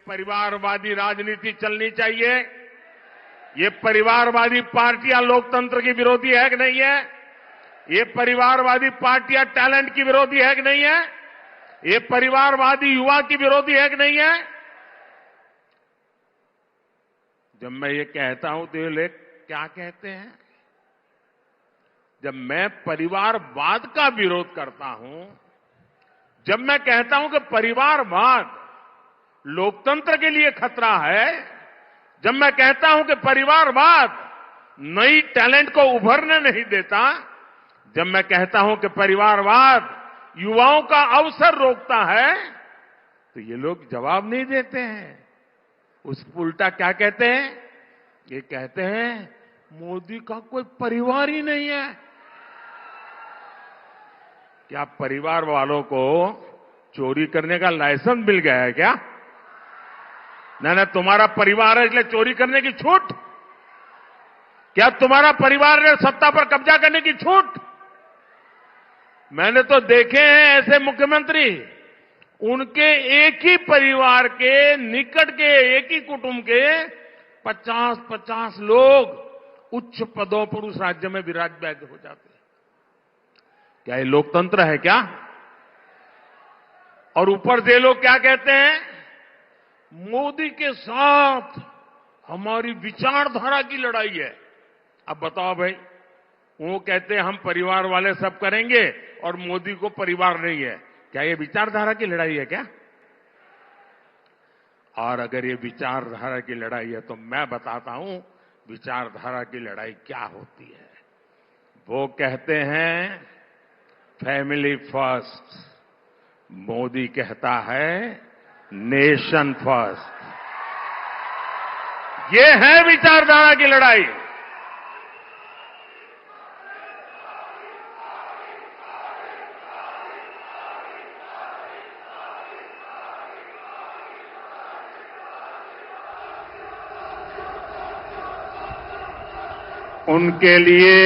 परिवारवादी राजनीति चलनी चाहिए। ये परिवारवादी पार्टियां लोकतंत्र की विरोधी है कि नहीं है? ये परिवारवादी पार्टियां टैलेंट की विरोधी है कि नहीं है? ये परिवारवादी युवा की विरोधी है कि नहीं है? जब मैं ये कहता हूं तो ये लोग क्या कहते हैं? जब मैं परिवारवाद का विरोध करता हूं, जब मैं कहता हूं कि परिवारवाद लोकतंत्र के लिए खतरा है, जब मैं कहता हूं कि परिवारवाद नई टैलेंट को उभरने नहीं देता, जब मैं कहता हूं कि परिवारवाद युवाओं का अवसर रोकता है, तो ये लोग जवाब नहीं देते हैं। उस उल्टा क्या कहते हैं? ये कहते हैं मोदी का कोई परिवार ही नहीं है। क्या परिवार वालों को चोरी करने का लाइसेंस मिल गया है क्या? ना तुम्हारा परिवार है इसलिए चोरी करने की छूट? क्या तुम्हारा परिवार ने सत्ता पर कब्जा करने की छूट? मैंने तो देखे हैं ऐसे मुख्यमंत्री, उनके एक ही परिवार के निकट के एक ही कुटुंब के 50-50 लोग उच्च पदों पर उस राज्य में विराजमान हो जाते हैं। क्या ये लोकतंत्र है क्या? और ऊपर से लोग क्या कहते हैं? मोदी के साथ हमारी विचारधारा की लड़ाई है। अब बताओ भाई, वो कहते हैं हम परिवार वाले सब करेंगे और मोदी को परिवार नहीं है। क्या ये विचारधारा की लड़ाई है क्या? और अगर ये विचारधारा की लड़ाई है तो मैं बताता हूं विचारधारा की लड़ाई क्या होती है। वो कहते हैं फैमिली फर्स्ट, मोदी कहता है नेशन फर्स्ट। ये है विचारधारा की लड़ाई। उनके लिए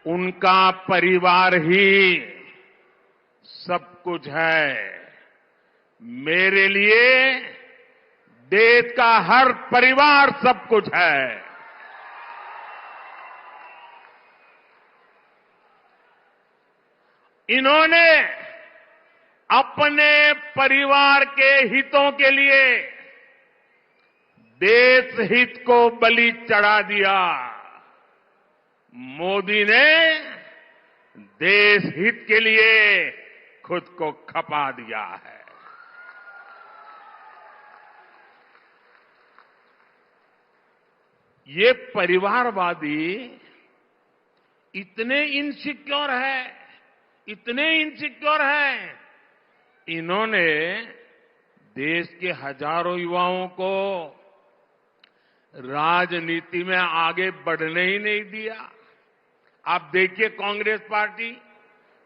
उनका परिवार ही सब कुछ है। मेरे लिए देश का हर परिवार सब कुछ है। इन्होंने अपने परिवार के हितों के लिए देश हित को बलि चढ़ा दिया। मोदी ने देश हित के लिए खुद को खपा दिया है। ये परिवारवादी इतने इनसिक्योर है, इतने इनसिक्योर है, इन्होंने देश के हजारों युवाओं को राजनीति में आगे बढ़ने ही नहीं दिया। आप देखिए कांग्रेस पार्टी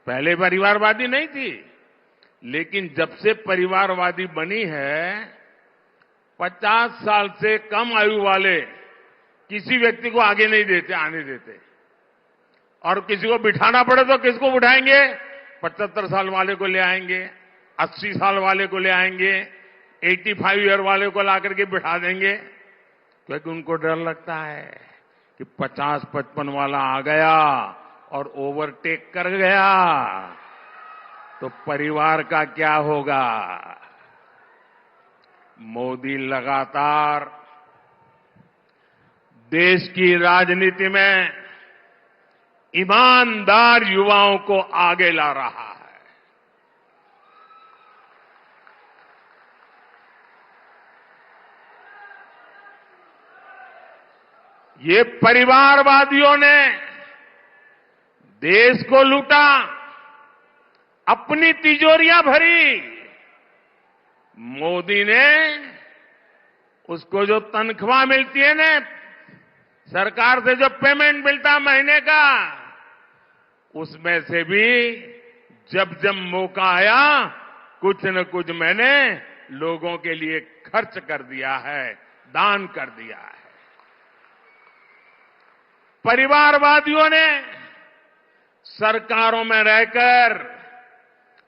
पहले परिवारवादी नहीं थी, लेकिन जब से परिवारवादी बनी है 50 साल से कम आयु वाले किसी व्यक्ति को आगे नहीं देते, आने देते। और किसी को बिठाना पड़े तो किसको बिठाएंगे? 75 साल वाले को ले आएंगे, 80 साल वाले को ले आएंगे, 85 ईयर वाले को ला करके बिठा देंगे, क्योंकि उनको डर लगता है कि 50-55 वाला आ गया और ओवरटेक कर गया तो परिवार का क्या होगा। मोदी लगातार देश की राजनीति में ईमानदार युवाओं को आगे ला रहा है। ये परिवारवादियों ने देश को लूटा, अपनी तिजोरियां भरी। मोदी ने उसको जो तनख्वाह मिलती है ना, सरकार से जो पेमेंट मिलता महीने का, उसमें से भी जब जब मौका आया कुछ न कुछ मैंने लोगों के लिए खर्च कर दिया है, दान कर दिया है। परिवारवादियों ने सरकारों में रहकर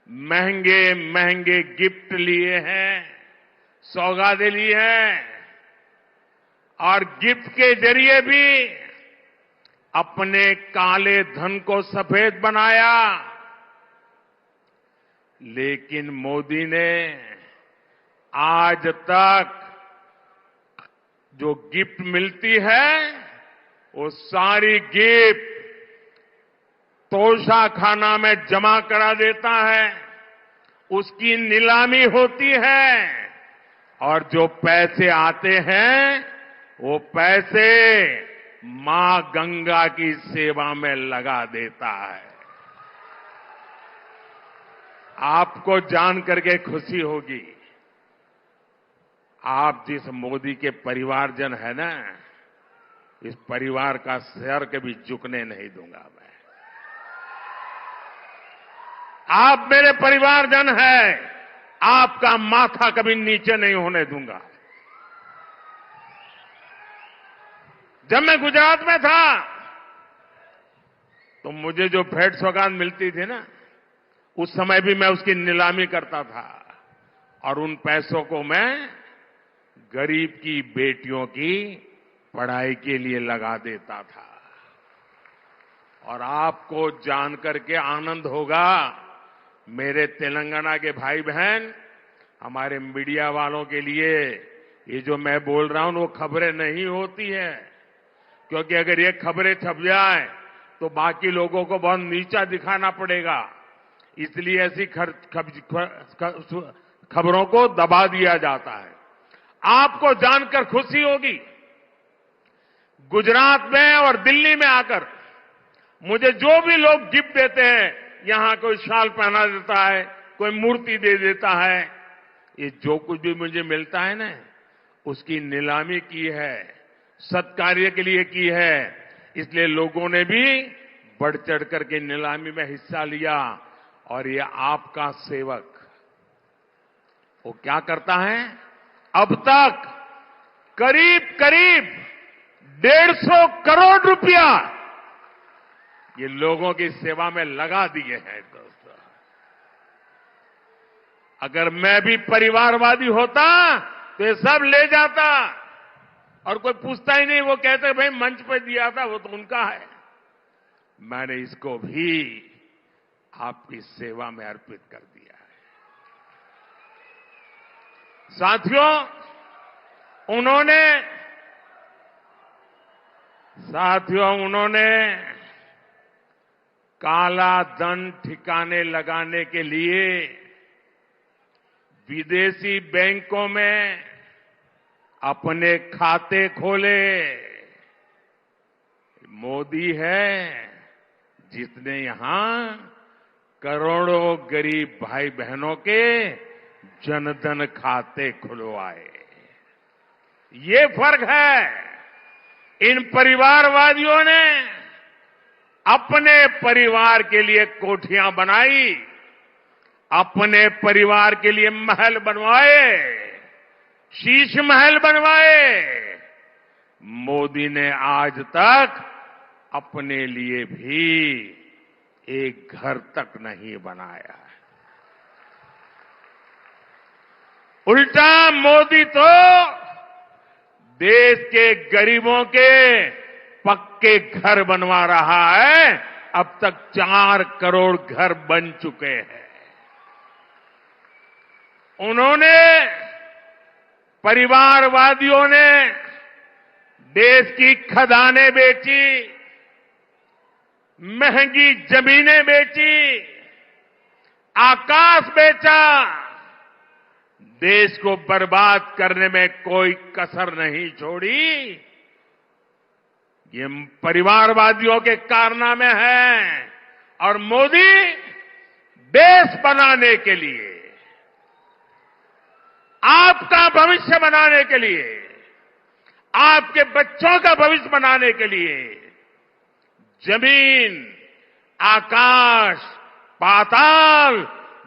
महंगे महंगे गिफ्ट लिए हैं, सौगातें ली हैं और गिफ्ट के जरिए भी अपने काले धन को सफेद बनाया। लेकिन मोदी ने आज तक जो गिफ्ट मिलती है वो सारी गिफ्ट तोशाखाना में जमा करा देता है, उसकी नीलामी होती है और जो पैसे आते हैं वो पैसे मां गंगा की सेवा में लगा देता है। आपको जान करके खुशी होगी, आप जिस मोदी के परिवारजन है ना, इस परिवार का सर कभी झुकने नहीं दूंगा मैं। आप मेरे परिवारजन हैं, आपका माथा कभी नीचे नहीं होने दूंगा। जब मैं गुजरात में था तो मुझे जो भेंट सौगात मिलती थी ना, उस समय भी मैं उसकी नीलामी करता था और उन पैसों को मैं गरीब की बेटियों की पढ़ाई के लिए लगा देता था। और आपको जानकर के आनंद होगा, मेरे तेलंगाना के भाई बहन, हमारे मीडिया वालों के लिए ये जो मैं बोल रहा हूं वो खबरें नहीं होती है, क्योंकि अगर ये खबरें छप जाए तो बाकी लोगों को बहुत नीचा दिखाना पड़ेगा। इसलिए ऐसी खबरों को दबा दिया जाता है। आपको जानकर खुशी होगी, गुजरात में और दिल्ली में आकर मुझे जो भी लोग गिफ्ट देते हैं, यहां कोई शाल पहना देता है, कोई मूर्ति दे देता है, ये जो कुछ भी मुझे मिलता है ना, उसकी नीलामी की है, सत्कार्य के लिए की है। इसलिए लोगों ने भी बढ़ चढ़ करके नीलामी में हिस्सा लिया। और ये आपका सेवक वो क्या करता है, अब तक करीब करीब 150 करोड़ रुपया ये लोगों की सेवा में लगा दिए हैं। दोस्तों, अगर मैं भी परिवारवादी होता तो ये सब ले जाता और कोई पूछता ही नहीं। वो कहते भाई मंच पे दिया था, वो तो उनका है। मैंने इसको भी आपकी सेवा में अर्पित कर दिया है। साथियों, उन्होंने काला धन ठिकाने लगाने के लिए विदेशी बैंकों में अपने खाते खोले। मोदी है जिसने यहां करोड़ों गरीब भाई बहनों के जनधन खाते खुलवाए। ये फर्क है। इन परिवारवादियों ने अपने परिवार के लिए कोठियां बनाई, अपने परिवार के लिए महल बनवाए, शीश महल बनवाए। मोदी ने आज तक अपने लिए भी एक घर तक नहीं बनाया। उल्टा मोदी तो देश के गरीबों के पक्के घर बनवा रहा है। अब तक 4 करोड़ घर बन चुके हैं। परिवारवादियों ने देश की खदानें बेची, महंगी जमीनें बेची, आकाश बेचा। देश को बर्बाद करने में कोई कसर नहीं छोड़ी। ये परिवारवादियों के कारनामे हैं। और मोदी देश बनाने के लिए, आपका भविष्य बनाने के लिए, आपके बच्चों का भविष्य बनाने के लिए जमीन, आकाश, पाताल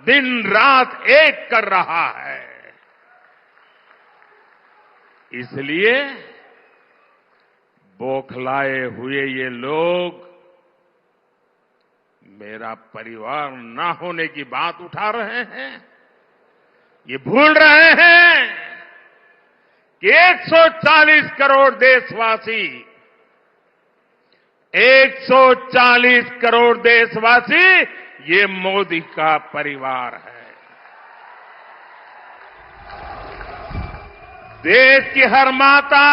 दिन रात एक कर रहा है। इसलिए बौखलाए हुए ये लोग मेरा परिवार ना होने की बात उठा रहे हैं। ये भूल रहे हैं कि 140 करोड़ देशवासी 140 करोड़ देशवासी ये मोदी का परिवार है। देश की हर माता,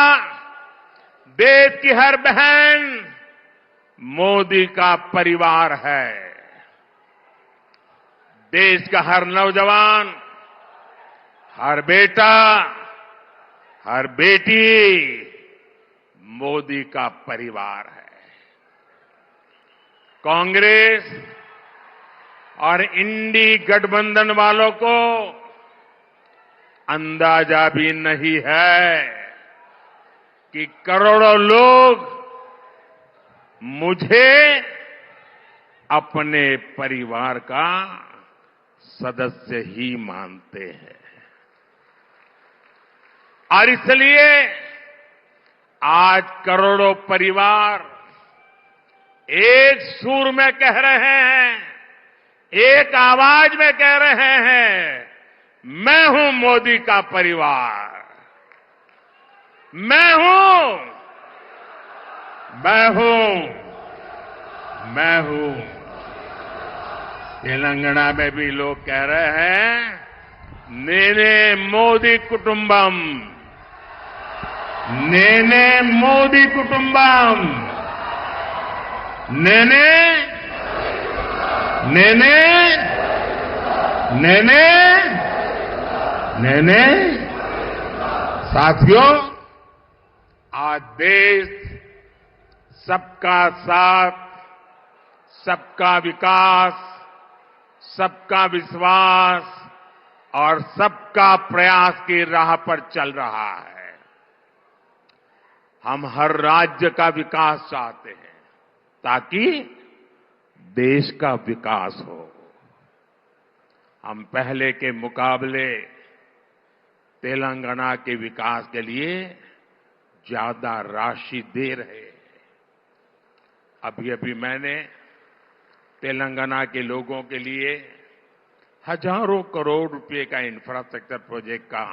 देश की हर बहन मोदी का परिवार है। देश का हर नौजवान, हर बेटा, हर बेटी मोदी का परिवार है। कांग्रेस और इंडी गठबंधन वालों को अंदाजा भी नहीं है कि करोड़ों लोग मुझे अपने परिवार का सदस्य ही मानते हैं। और इसलिए आज करोड़ों परिवार एक सुर में कह रहे हैं, एक आवाज में कह रहे हैं, मैं हूं मोदी का परिवार, मैं हूं, मैं हूं, मैं हूं। तेलंगाना में भी लोग कह रहे हैं, नेने मोदी कुटुंबम, नेने मोदी कुटुंबम, नेने नेने नेने नेने। साथियों, आज देश सबका साथ, सबका विकास, सबका विश्वास और सबका प्रयास की राह पर चल रहा है। हम हर राज्य का विकास चाहते हैं ताकि देश का विकास हो। हम पहले के मुकाबले तेलंगाना के विकास के लिए ज्यादा राशि दे रहे हैं। अभी मैंने तेलंगाना के लोगों के लिए हजारों करोड़ रुपए का इंफ्रास्ट्रक्चर प्रोजेक्ट का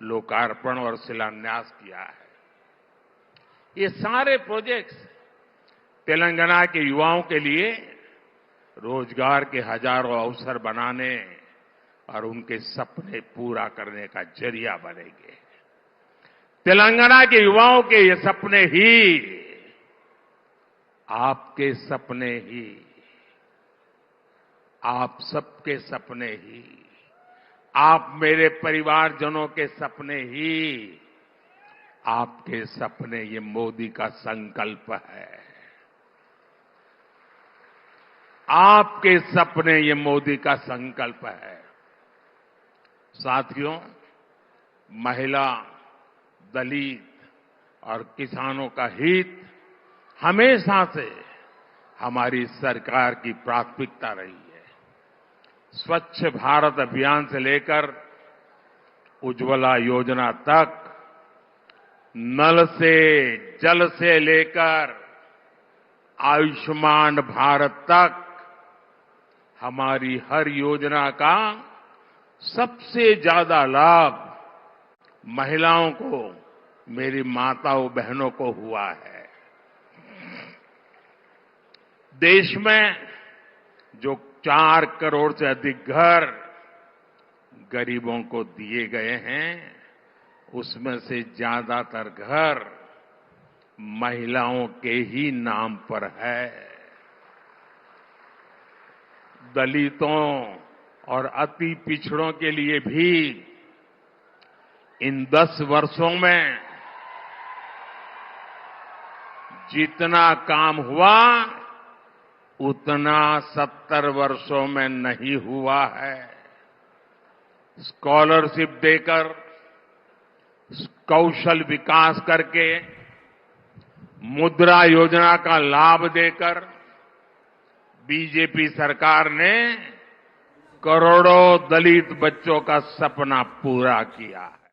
लोकार्पण और शिलान्यास किया है। ये सारे प्रोजेक्ट्स तेलंगाना के युवाओं के लिए रोजगार के हजारों अवसर बनाने और उनके सपने पूरा करने का जरिया बनेंगे। तेलंगाना के युवाओं के ये सपने ही आपके सपने ही, आप सबके सपने ही, आप मेरे परिवारजनों के सपने ही, आपके सपने, ये मोदी का संकल्प है। आपके सपने, ये मोदी का संकल्प है। साथियों, महिला, दलित और किसानों का हित हमेशा से हमारी सरकार की प्राथमिकता रही है। स्वच्छ भारत अभियान से लेकर उज्ज्वला योजना तक, नल से जल से लेकर आयुष्मान भारत तक, हमारी हर योजना का सबसे ज्यादा लाभ महिलाओं को, मेरी माताओं बहनों को हुआ है। देश में जो 4 करोड़ से अधिक घर गरीबों को दिए गए हैं, उसमें से ज्यादातर घर महिलाओं के ही नाम पर है। दलितों और अति पिछड़ों के लिए भी इन 10 वर्षों में जितना काम हुआ उतना 70 वर्षों में नहीं हुआ है। स्कॉलरशिप देकर, कौशल विकास करके, मुद्रा योजना का लाभ देकर बीजेपी सरकार ने करोड़ों दलित बच्चों का सपना पूरा किया।